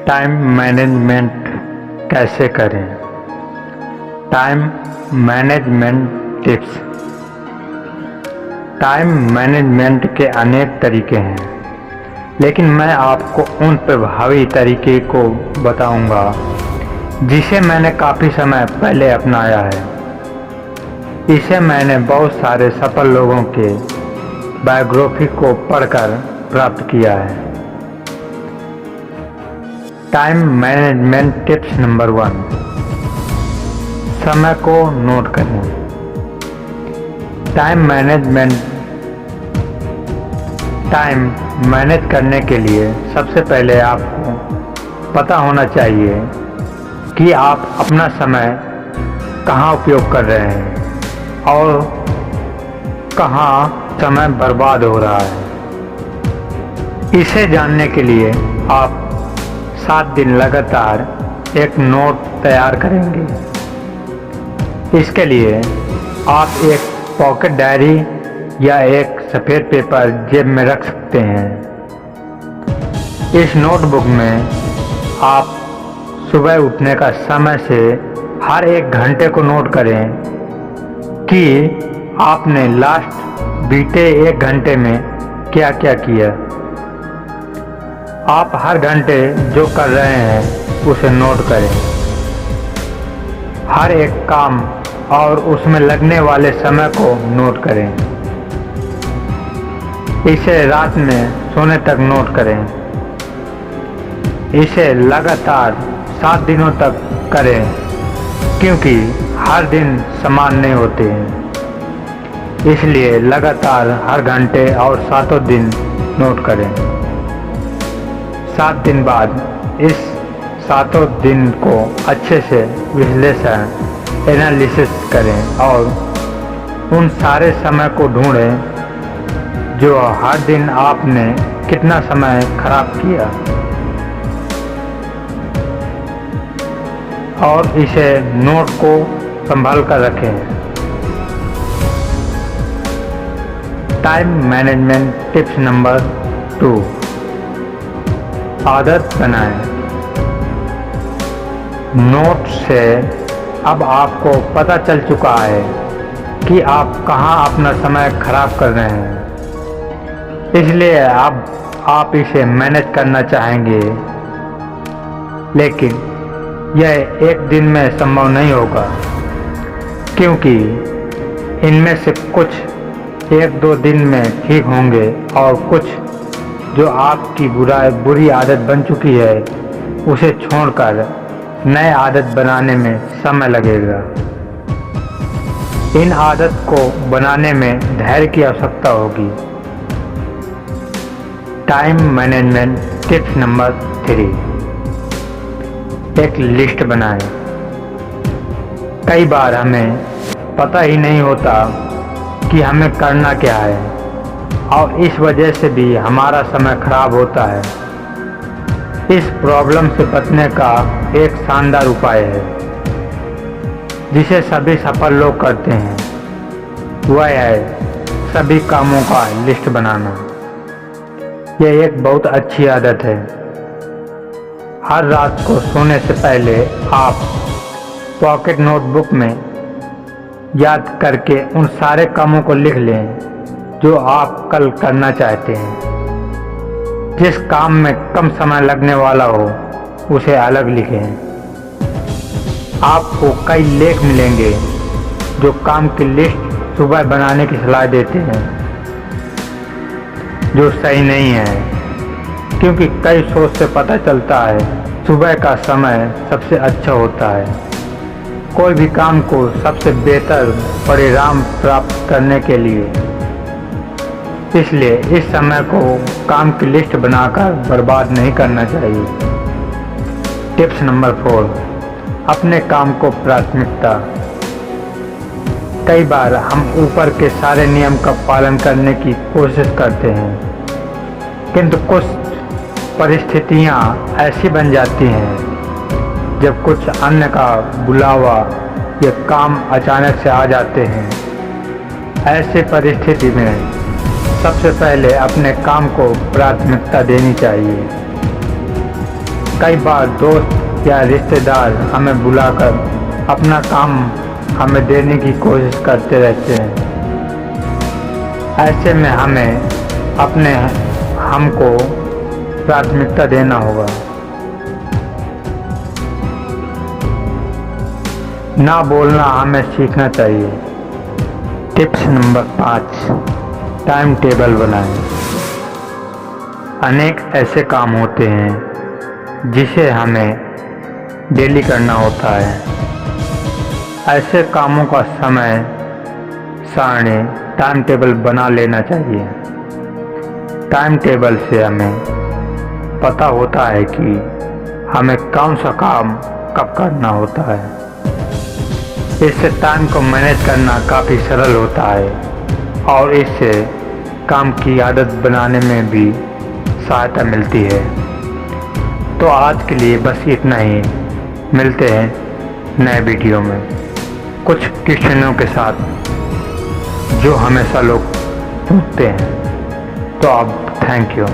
Time management कैसे करें। Time management tips. Time management के अनेक तरीके हैं, लेकिन मैं आपको उन प्रभावी तरीके को बताऊंगा जिसे मैंने काफ़ी समय पहले अपनाया है। इसे मैंने बहुत सारे सफल लोगों के बायोग्राफी को पढ़कर प्राप्त किया है। टाइम मैनेजमेंट टिप्स नंबर 1, समय को नोट करें। टाइम मैनेज करने के लिए सबसे पहले आपको पता होना चाहिए कि आप अपना समय कहाँ उपयोग कर रहे हैं और कहाँ समय बर्बाद हो रहा है। इसे जानने के लिए आप 7 दिन लगातार एक नोट तैयार करेंगे। इसके लिए आप एक पॉकेट डायरी या एक सफ़ेद पेपर जेब में रख सकते हैं। इस नोटबुक में आप सुबह उठने का समय से हर 1 घंटे को नोट करें कि आपने लास्ट बीते 1 घंटे में क्या क्या किया। आप हर घंटे जो कर रहे हैं उसे नोट करें। हर एक काम और उसमें लगने वाले समय को नोट करें। इसे रात में सोने तक नोट करें। इसे लगातार 7 दिनों तक करें, क्योंकि हर दिन समान नहीं होते हैं। इसलिए लगातार हर घंटे और 7 दिन नोट करें। 7 दिन बाद इस 7 दिन को अच्छे से विश्लेषण एनालिसिस करें और उन सारे समय को ढूंढें जो हर दिन आपने कितना समय खराब किया, और इसे नोट को संभाल कर रखें। टाइम मैनेजमेंट टिप्स नंबर 2, आदत बनाएं। नोट से अब आपको पता चल चुका है कि आप कहां अपना समय खराब कर रहे हैं, इसलिए अब आप इसे मैनेज करना चाहेंगे। लेकिन यह 1 दिन में संभव नहीं होगा, क्योंकि इनमें से कुछ 1-2 दिन में ठीक होंगे और कुछ जो आपकी बुरी आदत बन चुकी है उसे छोड़कर नए आदत बनाने में समय लगेगा। इन आदत को बनाने में धैर्य की आवश्यकता होगी। टाइम मैनेजमेंट टिप्स नंबर 3, एक लिस्ट बनाएं। कई बार हमें पता ही नहीं होता कि हमें करना क्या है, और इस वजह से भी हमारा समय खराब होता है। इस प्रॉब्लम से बचने का एक शानदार उपाय है जिसे सभी सफल लोग करते हैं, वह है सभी कामों का लिस्ट बनाना। यह एक बहुत अच्छी आदत है। हर रात को सोने से पहले आप पॉकेट नोटबुक में याद करके उन सारे कामों को लिख लें जो आप कल करना चाहते हैं। जिस काम में कम समय लगने वाला हो उसे अलग लिखें। आपको कई लेख मिलेंगे जो काम की लिस्ट सुबह बनाने की सलाह देते हैं, जो सही नहीं है, क्योंकि कई सोच से पता चलता है सुबह का समय सबसे अच्छा होता है कोई भी काम को सबसे बेहतर परिणाम प्राप्त करने के लिए। इसलिए इस समय को काम की लिस्ट बनाकर बर्बाद नहीं करना चाहिए। टिप्स नंबर 4, अपने काम को प्राथमिकता। कई बार हम ऊपर के सारे नियम का पालन करने की कोशिश करते हैं, किंतु कुछ परिस्थितियां ऐसी बन जाती हैं जब कुछ अन्य का बुलावा या काम अचानक से आ जाते हैं। ऐसी परिस्थिति में सबसे पहले अपने काम को प्राथमिकता देनी चाहिए। कई बार दोस्त या रिश्तेदार हमें बुलाकर अपना काम हमें देने की कोशिश करते रहते हैं। ऐसे में हमें अपने हमको प्राथमिकता देना होगा। ना बोलना हमें सीखना चाहिए। टिप्स नंबर 5, टाइम टेबल बनाएं। अनेक ऐसे काम होते हैं जिसे हमें डेली करना होता है। ऐसे कामों का समय सारणी टाइम टेबल बना लेना चाहिए। टाइम टेबल से हमें पता होता है कि हमें कौन सा काम कब करना होता है। इससे टाइम को मैनेज करना काफ़ी सरल होता है और इससे काम की आदत बनाने में भी सहायता मिलती है। तो आज के लिए बस इतना ही। मिलते हैं नए वीडियो में कुछ क्वेश्चनों के साथ जो हमेशा लोग पूछते हैं। तो अब थैंक यू।